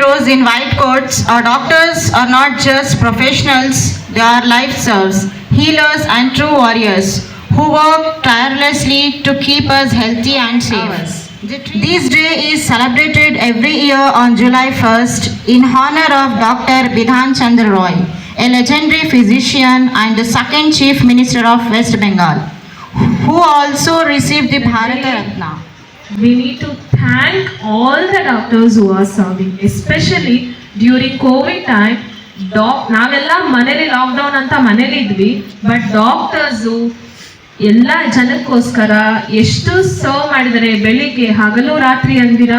heroes in white coats. Our doctors are not just professionals, they are lifesavers, healers and true warriors who work tirelessly to keep us healthy and safe. This day is celebrated every year on July 1st in honor of Dr. Bidhan Chandra Roy, a legendary physician and the second Chief Minister of West Bengal, who also received the Bharata Ratna. We need to thank all the doctors who are serving, especially during COVID time. ನಾವೆಲ್ಲ ಮನೇಲಿ lockdown ಅಂತ ಮನೇಲಿ ಇದ್ವಿ, but doctors ಎಲ್ಲ ಜನಕ್ಕೋಸ್ಕರ ಎಷ್ಟು serve ಮಾಡಿದ್ದಾರೆ. ಬೆಳಿಗ್ಗೆ ಹಗಲು ರಾತ್ರಿ ಅಂದಿರ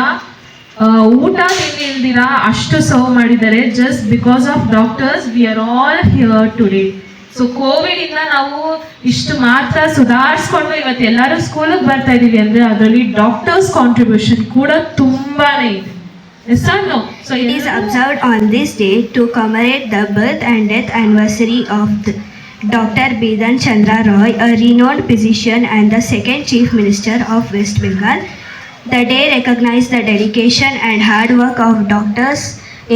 ಊಟ ತಿಂಡಿ ಇಲ್ದಿರ ಅಷ್ಟು ಸರ್ವ್ ಮಾಡಿದ್ದಾರೆ. Just because of doctors we are all here today. So Covid ಇಂದ ನಾವು ಇಷ್ಟು ಮಾತ್ರ ಸುಧಾರಿಸ್ಕೊಂಡು ಇವತ್ತು ಎಲ್ಲರೂ ಸ್ಕೂಲಿಗೆ ಬರ್ತಾ ಇದೀವಿ ಅಂದ್ರೆ ಅದರಲ್ಲಿ ಡಾಕ್ಟರ್ಸ್ ಕಾಂಟ್ರಿಬ್ಯೂಷನ್ ಕೂಡ ತುಂಬಾನೇ ಇದೆ. No? So it is observed on this day to commemorate the birth and death anniversary of Dr. Bidhan Chandra Roy, a renowned physician and the second Chief Minister of West Bengal. The day recognizes the dedication and hard work of doctors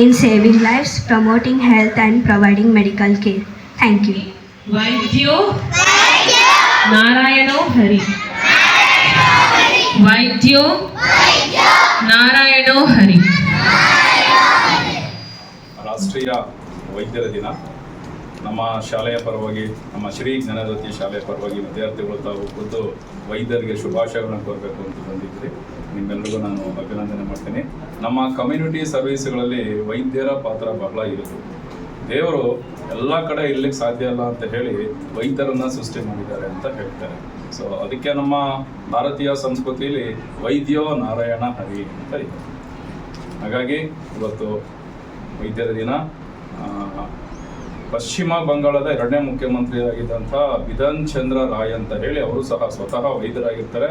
in saving lives, promoting health and providing medical care. Thank you. Vaidyo Narayano Hari. Vaidyo Narayano Hari. ರಾಷ್ಟ್ರೀಯ ವೈದ್ಯರ ದಿನ ನಮ್ಮ ಶಾಲೆಯ ಪರವಾಗಿ, ನಮ್ಮ ಶ್ರೀ ಜ್ಞಾನಜ್ಯೋತಿ ಶಾಲೆಯ ಪರವಾಗಿ ವಿದ್ಯಾರ್ಥಿಗಳು ತಾವು ಖುದ್ದು ವೈದ್ಯರಿಗೆ ಶುಭಾಶಯಗಳನ್ನು ಕೋರಬೇಕು ಅಂತ ಬಂದಿದ್ದರೆ ನಿಮ್ಮೆಲ್ಲರಿಗೂ ನಾನು ಅಭಿನಂದನೆ ಮಾಡ್ತೀನಿ. ನಮ್ಮ ಕಮ್ಯುನಿಟಿ ಸರ್ವಿಸ್ಗಳಲ್ಲಿ ವೈದ್ಯರ ಪಾತ್ರ ಬಹಳ ಇರುತ್ತೆ. ದೇವರು ಎಲ್ಲ ಕಡೆ ಇರ್ಲಿಕ್ಕೆ ಸಾಧ್ಯ ಇಲ್ಲ ಅಂತ ಹೇಳಿ ವೈದ್ಯರನ್ನು ಸೃಷ್ಟಿ ಮಾಡಿದ್ದಾರೆ ಅಂತ ಹೇಳ್ತಾರೆ. ಸೊ ಅದಕ್ಕೆ ನಮ್ಮ ಭಾರತೀಯ ಸಂಸ್ಕೃತಿಯಲ್ಲಿ ವೈದ್ಯೋ ನಾರಾಯಣ ಹರಿ ಅಂತ ಇದೆ. ಹಾಗಾಗಿ ಇವತ್ತು ವೈದ್ಯರ ದಿನ. ಪಶ್ಚಿಮ ಬಂಗಾಳದ 2ನೇ ಮುಖ್ಯಮಂತ್ರಿಯಾಗಿದ್ದಂಥ ಬಿಧನ್ ಚಂದ್ರ ರಾಯ್ ಅಂತ ಹೇಳಿ ಅವರು ಸಹ ಸ್ವತಃ ವೈದ್ಯರಾಗಿರ್ತಾರೆ.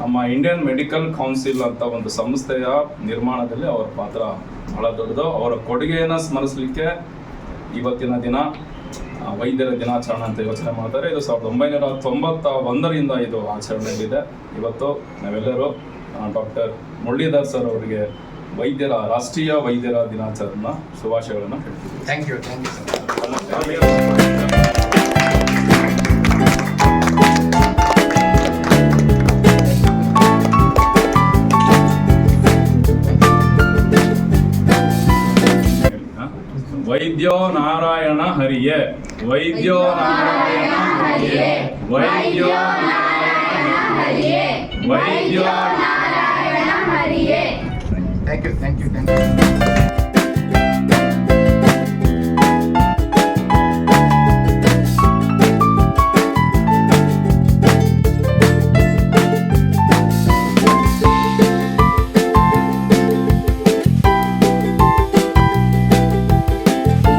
ನಮ್ಮ ಇಂಡಿಯನ್ ಮೆಡಿಕಲ್ ಕೌನ್ಸಿಲ್ ಅಂತ ಒಂದು ಸಂಸ್ಥೆಯ ನಿರ್ಮಾಣದಲ್ಲಿ ಅವರ ಪಾತ್ರ ಬಹಳ ದೊಡ್ಡದು. ಅವರ ಕೊಡುಗೆಯನ್ನು ಸ್ಮರಿಸಲಿಕ್ಕೆ ಇವತ್ತಿನ ದಿನ ವೈದ್ಯರ ದಿನಾಚರಣೆ ಅಂತ ಯೋಚನೆ ಮಾಡ್ತಾರೆ. ಇದು 1991ರಿಂದ ಇದು ಆಚರಣೆಯಲ್ಲಿದೆ. ಇವತ್ತು ನಾವೆಲ್ಲರೂ ಡಾಕ್ಟರ್ ಮುರಳೀಧರ್ ಸರ್ ಅವರಿಗೆ ರಾಷ್ಟ್ರೀಯ ವೈದ್ಯರ ದಿನಾಚರಣೆ ಶುಭಾಶಯಗಳನ್ನು ಹೇಳ್ತೀವಿ. Thank you sir. ವೈದ್ಯೋ ನಾರಾಯಣ ಹರಿಯೇ, ವೈದ್ಯೋ ನಾರಾಯಣ ಹರಿಯೇ, ವೈದ್ಯೋ ನಾರಾಯಣ ಹರಿಯೇ, ವೈದ್ಯೋ ನಾರಾಯಣ ಹರಿಯೇ. Thank you.